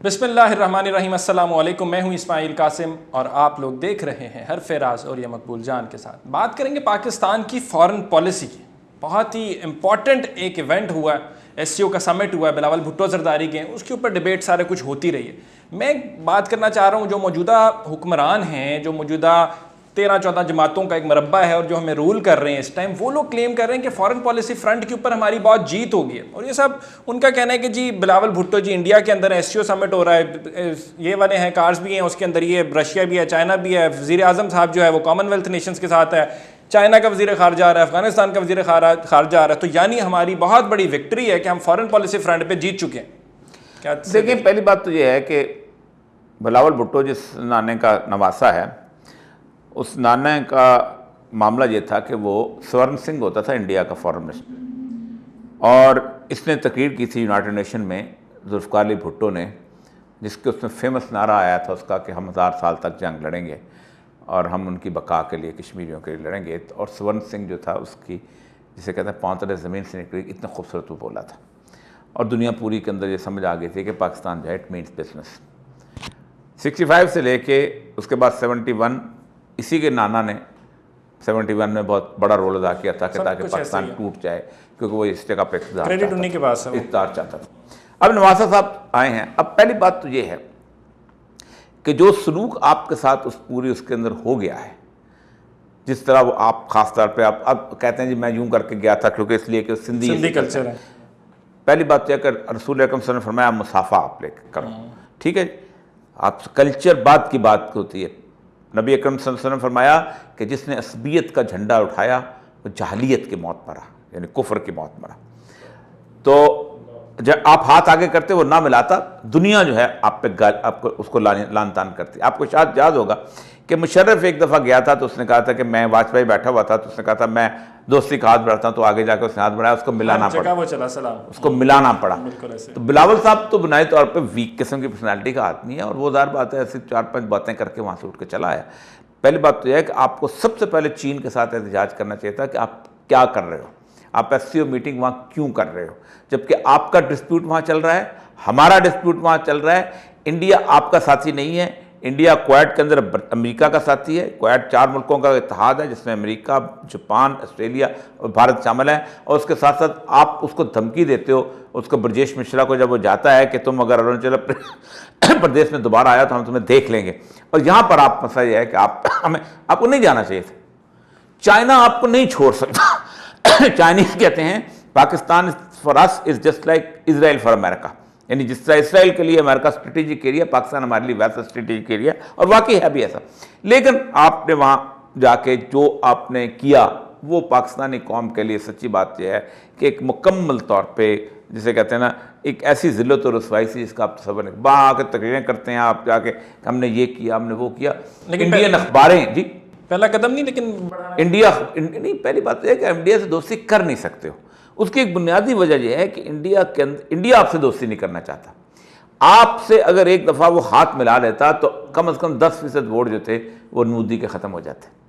बिस्मिल्लाहिर्रहमानिर्रहीम, अस्सलामु अलैकुम। मैं हूं इस्माइल कासिम और आप लोग देख रहे हैं हर फेराज और ये मकबूल जान के साथ। बात करेंगे पाकिस्तान की फ़ॉरेन पॉलिसी की। बहुत ही इम्पॉर्टेंट एक इवेंट हुआ है, एससीओ का समिट हुआ है, बिलावल भुट्टो जरदारी के, उसके ऊपर डिबेट सारे कुछ होती रही है। मैं बात करना चाह रहा हूँ जो मौजूदा हुक्मरान हैं, जो मौजूदा 13-14 जमातों का एक मरबा है और जो हमें रूल कर रहे हैं इस टाइम, वो लोग क्लेम कर रहे हैं कि फॉरेन पॉलिसी फ्रंट के ऊपर हमारी बहुत जीत हो गई है। और ये सब उनका कहना है कि जी बिलावल भुट्टो जी, इंडिया के अंदर एससीओ समिट हो रहा है, ये वाले हैं कार्स भी हैं, उसके अंदर ये रशिया भी है, चाइना भी है, वज़ीर आज़म साहब जो है वो कॉमनवेल्थ नेशंस के साथ है, चाइना का वज़ीर ख़ारजा आ रहा है, अफगानिस्तान का वज़ीर ख़ारजा आ रहा है। तो यानी हमारी बहुत बड़ी विक्ट्री है कि हम फॉरेन पॉलिसी फ्रंट पर जीत चुके हैं। क्या देखिए, पहली बात तो ये है कि बिलावल भुट्टो जिस नाने का नवासा है, उस नाने का मामला ये था कि वो स्वर्ण सिंह होता था इंडिया का फॉरेन मिनिस्टर, और इसने तकरीर की थी यूनाइटेड नेशन में जुल्फ़िकार अली भुट्टो ने, जिसके उसमें फेमस नारा आया था उसका कि हम 1000 साल तक जंग लड़ेंगे और हम उनकी बका के लिए, कश्मीरियों के लिए लड़ेंगे। और स्वर्ण सिंह जो था उसकी, जिसे कहते हैं पांतरे ज़मीन से निकली, इतना खूबसूरत वो बोला था और दुनिया पूरी के अंदर ये समझ आ गई थी कि पाकिस्तान जो है इट मीन्स बिजनेस। 65 से लेके उसके बाद 71 इसी के नाना ने 71 में बहुत बड़ा रोल अदा किया था कि ताकि पाकिस्तान टूट जाए, क्योंकि वो इस जगह पे क्रेडिट उन्हीं के पास है, इक़्तिदार चाहता था। अब नवासा साहब आए हैं। अब पहली बात तो ये है कि जो सलूक आपके साथ उस पूरी उसके अंदर हो गया है, जिस तरह वो आप ख़ास तौर पे आप अब कहते हैं जी मैं यूँ करके गया था क्योंकि इसलिए कि सिंधी कल्चर है। पहली बात यह कि रसूल अकरम सल्लल्लाहु अलैहि वसल्लम ने फरमाया मुसाफा आप लेकर करो, ठीक है। आप कल्चर बात की बात होती है। नबी अकरम सल्लल्लाहु अलैहि वसल्लम ने फरमाया कि जिसने असबियत का झंडा उठाया वो जहलियत की मौत मरा, यानी कुफ्र की मौत मरा। तो जब आप हाथ आगे करते वो ना मिलाता, दुनिया जो है आप पे आपको उसको लान तान करती। आपको शायद याद होगा कि मुशर्रफ एक दफ़ा गया था तो उसने कहा था कि मैं, वाजपेयी बैठा हुआ था तो उसने कहा था मैं दोस्ती का हाथ बढ़ाता हूँ, तो आगे जाकर उसने हाथ बढ़ाया, उसको मिलाना पड़ा, वो चला सलाम, उसको मिलाना पड़ा। तो बिलावल साहब तो बुनियादी तौर पे वीक किस्म की पर्सनालिटी का आदमी है और वो ज़ाहिर बात है ऐसी 4-5 बातें करके वहाँ से उठ के चला आया। पहली बात तो यह है कि आपको सबसे पहले चीन के साथ एहतजाज करना चाहिए था कि आप क्या कर रहे हो, आप एससीओ मीटिंग वहाँ क्यों कर रहे हो, जबकि आपका डिस्प्यूट वहाँ चल रहा है, हमारा डिस्प्यूट वहाँ चल रहा है। इंडिया आपका साथी नहीं है, इंडिया क्वेट के अंदर अमेरिका का साथी है। क्वेट 4 मुल्कों का इत्तेहाद है जिसमें अमेरिका, जापान, ऑस्ट्रेलिया और भारत शामिल है। और उसके साथ साथ आप उसको धमकी देते हो, उसको ब्रजेश मिश्रा को, जब वो जाता है कि तुम अगर अरुणाचल प्रदेश में दोबारा आया तो हम तुम्हें देख लेंगे। और यहाँ पर आप मसला यह है कि आपको नहीं जाना चाहिए था, चाइना आपको नहीं छोड़ सकता। चाइनीज कहते हैं Pakistan for us is just like Israel for America, यानी जिस तरह इसराइल के लिए अमेरिका स्ट्रेटेजिक एरिया, पाकिस्तान हमारे लिए वैसा स्ट्रेटेजिक एरिया, और वाकई है भी ऐसा। लेकिन आपने वहाँ जाके जो आपने किया वो पाकिस्तानी कौम के लिए सच्ची बात यह है कि एक मुकम्मल तौर पे, जिसे कहते हैं ना, एक ऐसी ज़िल्लत और रसवाई सी जिसका आप तसव्वुर नहीं। वहाँ आकर तकरीरें करते हैं आप जाके, हमने ये किया, हमने वो किया। इंडियन अखबारें जी पहला कदम नहीं, लेकिन नहीं, पहली बात यह है कि इंडिया से दोस्ती कर नहीं सकते हो। उसकी एक बुनियादी वजह यह है कि इंडिया आपसे दोस्ती नहीं करना चाहता। आपसे अगर एक दफ़ा वो हाथ मिला लेता तो कम से कम 10% वोट जो थे वो मोदी के ख़त्म हो जाते।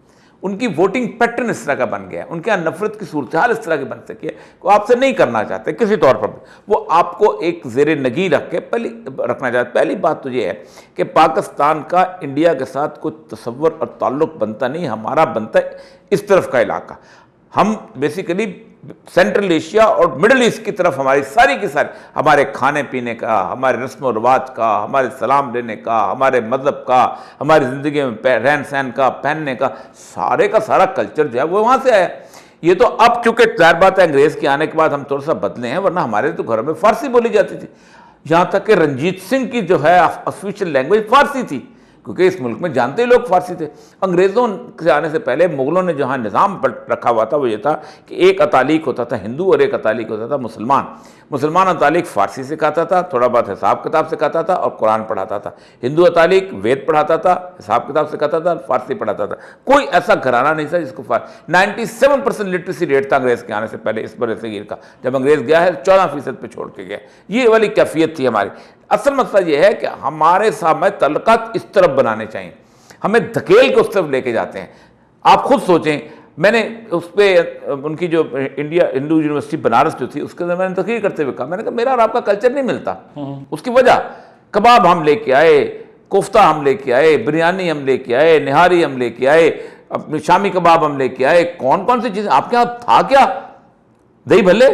उनकी वोटिंग पैटर्न इस तरह का बन गया है, उनके यहाँ नफरत की सूरत हाल इस तरह की बन सकी है, वो आपसे नहीं करना चाहते किसी तौर पर। वो आपको एक ज़ेरे नगी रख के रखना चाहते। पहली बात तो ये है कि पाकिस्तान का इंडिया के साथ कोई तसव्वुर और ताल्लुक़ बनता नहीं, हमारा बनता है इस तरफ का इलाका। हम बेसिकली सेंट्रल एशिया और मिडल ईस्ट की तरफ हमारी सारी की सारी, हमारे खाने पीने का, हमारे रस्म व रवाज का, हमारे सलाम लेने का, हमारे मज़हब का, हमारी ज़िंदगी में रहन सहन का, पहनने का, सारे का सारा कल्चर जो है वो वहाँ से आया। ये तो अब चूँकि ज़ाहिर बात है अंग्रेज़ के आने के बाद हम थोड़ा सा बदले हैं, वरना हमारे तो घरों में फ़ारसी बोली जाती थी। यहाँ तक कि रंजीत सिंह की जो है ऑफिशियल लैंग्वेज फ़ारसी थी, क्योंकि इस मुल्क में जानते ही लोग फारसी थे। अंग्रेज़ों के आने से पहले मुग़लों ने जहाँ निज़ाम रखा हुआ था वो ये था कि एक अतालीक होता था हिंदू और एक अतालीक होता था मुसलमान। मुसलमान अतालीक फ़ारसी सिखाता था, थोड़ा बहुत हिसाब किताब सिखाता था और कुरान पढ़ाता था। हिंदू अतालीक वेद पढ़ाता था, हिसाब किताब सिखाता था, फ़ारसी पढ़ाता था। कोई ऐसा घराना नहीं था जिसको 97% लिटरेसी रेट था अंग्रेज़ के आने से पहले इस बड़े सगीर का। जब अंग्रेज़ गया है 14% पे छोड़ के गया। ये वाली कैफियत थी हमारी। असल मसला ये है कि हमारे सामने तल्लुकात इस तरफ बनाने चाहिए, हमें धकेल के उस तरफ लेके जाते हैं। आप खुद सोचें, मैंने उस पर उनकी जो इंडिया हिंदू यूनिवर्सिटी बनारस जो थी उसके अंदर मैंने तकरीर करते हुए कहा, मैंने कहा मेरा और आपका कल्चर नहीं मिलता। उसकी वजह कबाब हम लेके आए, कोफ्ता हम लेके आए, बिरयानी हम लेके आए, निहारी हम लेके आए, अपने शामी कबाब हम लेके आए, कौन कौन सी चीज़ें आपके यहाँ था क्या? दही भल्ले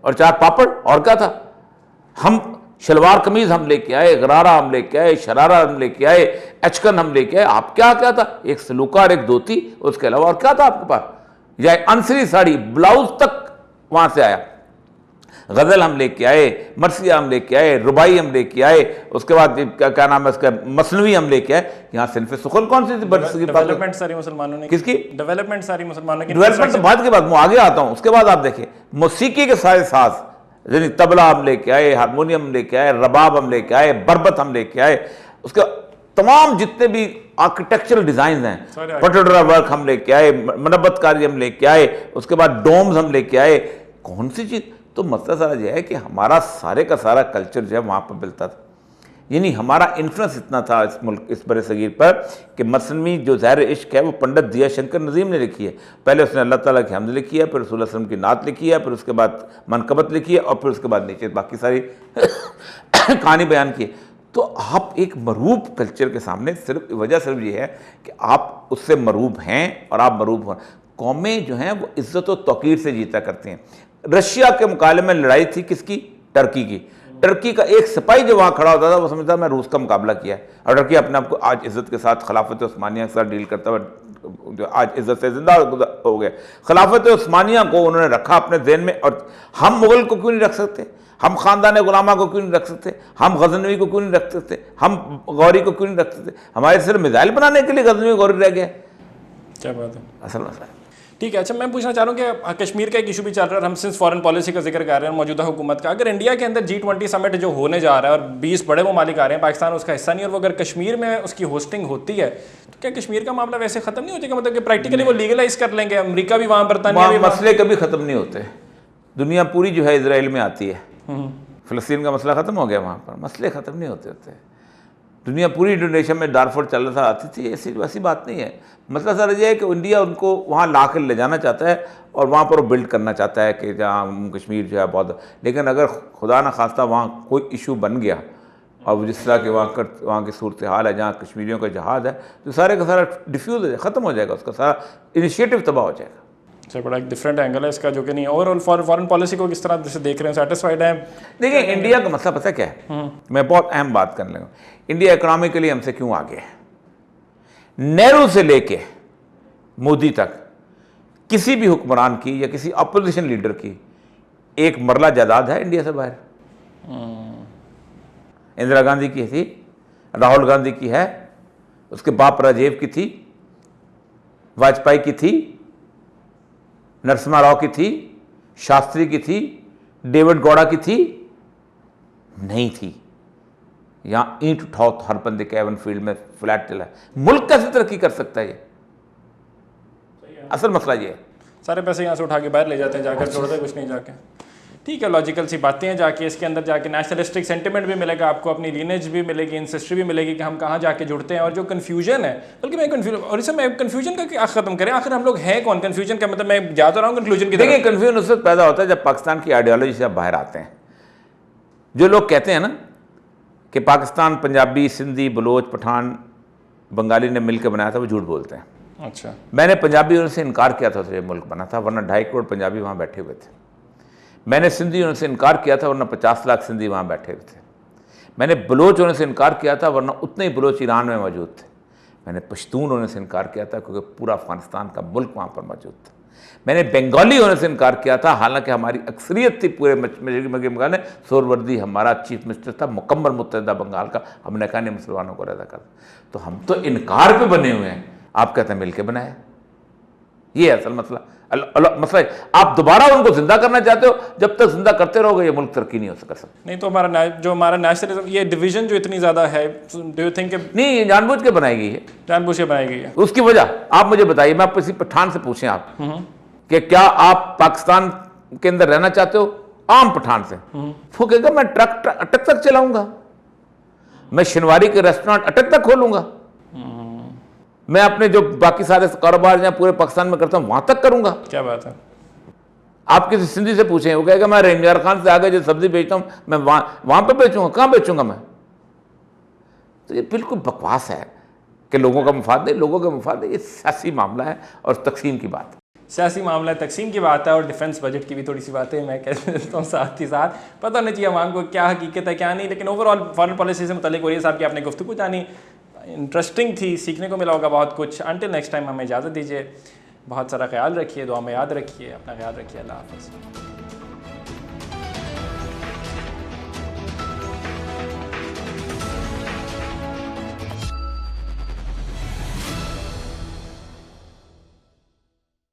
और 4 पापड़, और क्या था? हम शलवार कमीज हम लेके आए, गरारा हम लेके आए, शरारा हम लेके आए, अचकन हम लेके आए। आप क्या क्या था? एक सलूकार, एक धोती, उसके अलावा और क्या था आपके पास? या अनसरी साड़ी, ब्लाउज तक वहां से आया। गजल हम लेके आए, मरसिया हम लेके आए, रुबाई हम लेके आए, उसके बाद क्या नाम है उसका, मसनवी हम लेके आए। यहाँ सिंफ सुखन कौन सी थी? डेवलपमेंट सारी मुसलमानों ने किसकी? डेवलपमेंट सारी मुसलमानों की। डेवलपमेंट तो बाद के बाद, मैं आगे आता हूँ। उसके बाद आप देखिए मौसीकी के सारे साज, यानी तबला हम लेके आए, हारमोनियम हम लेके आए, रबाब हम लेके आए, बरबत हम लेके आए, उसके तमाम जितने भी आर्किटेक्चरल डिजाइन हैं, पटोरा वर्क हम लेके आए, मनब्बतकारी हम लेके आए, उसके बाद डोम्स हम लेके आए। कौन सी चीज? तो मसला सारा यह है कि हमारा सारे का सारा कल्चर जो है वहाँ पर मिलता था, यानी हमारा इन्फ्लुएंस इतना था इस मुल्क, इस बड़े सगीर पर, कि मसनवी जो ज़ाहिर इश्क है वो पंडित दिया शंकर नज़ीम ने लिखी है। पहले उसने अल्लाह ताला की हमद लिखी है, फिर रसूल सल्लल्लाहु अलैहि वसल्लम की नात लिखी है, फिर उसके बाद मनकबत लिखी है, और फिर उसके बाद नीचे बाकी सारी कहानी बयान की है। तो आप एक मरूब कल्चर के सामने सिर्फ वजह सिर्फ ये है कि आप उससे मरूब हैं और आप मरूब हो। कौमें जो हैं वो इज़्ज़त और तौक़ीर से जीता करती हैं। रशिया के मुकाबले में लड़ाई थी किसकी? टर्की की। टर्की का एक सिपाही जो वहाँ खड़ा होता था वो समझता मैं रूस का मुकाबला किया है, और टर्की अपने आप को आज इज़्ज़त के साथ खिलाफत उस्मानिया के साथ डील करता हुआ जो आज इज़्ज़त से जिंदा हो गया। खिलाफत उस्मानिया को उन्होंने रखा अपने ज़हन में, और हम मुग़ल को क्यों नहीं रख सकते? हम ख़ानदान गुलामा को क्यों नहीं रख सकते? हम गज़नवी को क्यों नहीं रख सकते? हम गौरी को क्यों नहीं रख सकते? हमारे सिर्फ मिसाइल बनाने के लिए गज़नवी गौरी रह गया। क्या बात है, असल मसला। ठीक है। अच्छा, मैं पूछना चाह रहा हूँ कि कश्मीर का एक इशू भी चल रहा है और हम सिंस फॉरेन पॉलिसी का जिक्र कर रहे हैं मौजूदा हुकूमत का, अगर इंडिया के अंदर G20 समिट जो होने जा रहा है और 20 बड़े ममालिक आ रहे हैं, पाकिस्तान उसका हिस्सा नहीं, और वो अगर कश्मीर में उसकी होस्टिंग होती है तो क्या कश्मीर का मामला वैसे ख़त्म नहीं हो जाएगा? मतलब कि प्रैक्टिकली वो लीगलाइज कर लेंगे, अमेरिका भी वहाँ, बरतानिया भी? मसले कभी ख़त्म नहीं होते। दुनिया पूरी जो है इसराइल में आती है, फ़लस्तीन का मसला ख़त्म हो गया वहाँ पर, मसले ख़त्म नहीं होते। दुनिया पूरी इंडोनेशिया में डारफोर चल रहा था, आती थी, ऐसी वैसी बात नहीं है। मतलब सर ये है कि इंडिया उनको वहाँ ला कर ले जाना चाहता है और वहाँ पर वो बिल्ड करना चाहता है कि जहाँ कश्मीर जो है बहुत, लेकिन अगर खुदा न खास्ता वहाँ कोई इशू बन गया और जिस तरह के वहाँ की सूरत हाल है जहाँ कश्मीरियों का जहाज़ है, तो सारे का सारा डिफ्यूज़ हो जाएगा, ख़त्म हो जाएगा, उसका सारा इनिशिएटिव तबाह हो जाएगा। अच्छा, बड़ा एक डिफरेंट एंगल है इसका, जो कि नहीं। ओवरऑल फॉरेन पॉलिसी को किस तरह से देख रहे हैं, सेटिस्फाइड हैं? देखिए इंडिया का मसला पता क्या है, मैं बहुत अहम बात करने लगा। इंडिया इकोनॉमिकली हमसे क्यों आगे है? नेहरू से लेके मोदी तक किसी भी हुक्मरान की या किसी अपोजिशन लीडर की एक मरला जायदाद है इंडिया से बाहर। इंदिरा गांधी की थी, राहुल गांधी की है, उसके बाप राजीव की थी, वाजपेयी की थी, नरसिम्हा राव की थी, शास्त्री की थी, डेविड गौड़ा की थी, नहीं थी। यहाँ ईंट उठाओ तो हर बंदे के एवन फील्ड में फ्लैट चला है। मुल्क कैसे तरक्की कर सकता है? ये असल मसला ये है। सारे पैसे यहाँ से उठा के बाहर ले जाते हैं, जाकर छोड़ते कुछ नहीं जाके। ठीक है, लॉजिकल सी बातें हैं। जाके इसके अंदर जाके नेशनलिस्टिक सेंटिमेंट भी मिलेगा आपको, अपनी लीनेज भी मिलेगी, इंसेस्ट्री भी मिलेगी कि हम कहाँ जाके जुड़ते हैं। और जो कन्फ्यूजन है, बल्कि मैं कन्फ्यूजन का क्या ख़त्म करें, आखिर हम लोग हैं कौन? कन्फ्यूजन का मतलब मैं जा तो रहा हूँ कंक्लूजन की। देखिए कन्फ्यूजन उस वक्त पैदा होता है जब पाकिस्तान की आइडियोलॉजी से आप बाहर आते हैं। जो लोग कहते हैं ना कि पाकिस्तान पंजाबी, सिंधी, बलोच, पठान, बंगाली ने मिलकर बनाया था, वो झूठ बोलते हैं। अच्छा, मैंने पंजाबियों से इनकार किया था ये मुल्क बना था, वरना 2.5 करोड़ पंजाबी वहाँ बैठे हुए थे। मैंने सिंधियों से इनकार किया था, वरना 50 लाख सिंधी वहाँ बैठे हुए थे। मैंने बलोच होने से इनकार किया था, वरना उतने ही बलोच ईरान में मौजूद थे। मैंने पश्तून होने से इनकार किया था क्योंकि पूरा अफगानिस्तान का मुल्क वहाँ पर मौजूद था। मैंने बंगाली होने से इनकार किया था, हालांकि हमारी अक्सरियत थी पूरे मशरक़ी बंगाल में। सोहरावर्दी हमारा चीफ मिनिस्टर था मुकम्मल मुत्तहिदा बंगाल का, हमने कहा नहीं मुसलमानों को रद्द कर। तो हम तो इनकार पे बने हुए हैं, आप कहते हैं मिलके बनाए। ये असल मसला मसला है। आप दोबारा उनको जिंदा करना चाहते हो, जब तक जिंदा करते रहोगे ये मुल्क तरक्की नहीं हो सकता। नहीं तो हमारा नेशनलिज्म, ये डिवीजन जो इतनी ज्यादा है, डू यू थिंक? नहीं, ये जानबूझ के बनाई गई है, जानबूझ के बनाई गई है। उसकी वजह आप मुझे बताइए। मैं किसी पठान से पूछें आप कि क्या आप पाकिस्तान के अंदर रहना चाहते हो? आम पठान से वो कहेगा मैं ट्रक अटक तक चलाऊंगा, मैं शनवारी के रेस्टोरेंट अटक तक खोलूंगा, मैं अपने जो बाकी सारे कारोबार जहाँ पूरे पाकिस्तान में करता हूँ वहां तक करूंगा। क्या बात है। आप किसी सिंधी से पूछें, वो कहेगा मैं रेंजार खान से आगे जो सब्जी बेचता हूँ मैं वहां पे बेचूंगा। कहाँ बेचूंगा मैं? तो ये बिल्कुल बकवास है कि लोगों का मफाद नहीं, लोगों का मफाद नहीं, ये सियासी मामला है और तकसीम की बात है। सियासी मामला तकसीम की बात है और डिफेंस बजट की भी थोड़ी सी बातें मैं कह देता हूँ साथ ही साथ। पता नहीं चाहिए आवाम को क्या हकीकत है क्या नहीं, लेकिन ओवरऑल फॉरेन पॉलिसी से मुतल्लिक वरीय साहब की आपने गुफ्तगू जानी, इंटरेस्टिंग थी, सीखने को मिला होगा बहुत कुछ। अंटिल नेक्स्ट टाइम हमें इजाज़त दीजिए, बहुत सारा ख्याल रखिए, दुआ में याद रखिए, अपना ख्याल रखिए, अल्लाह हाफ़िज़।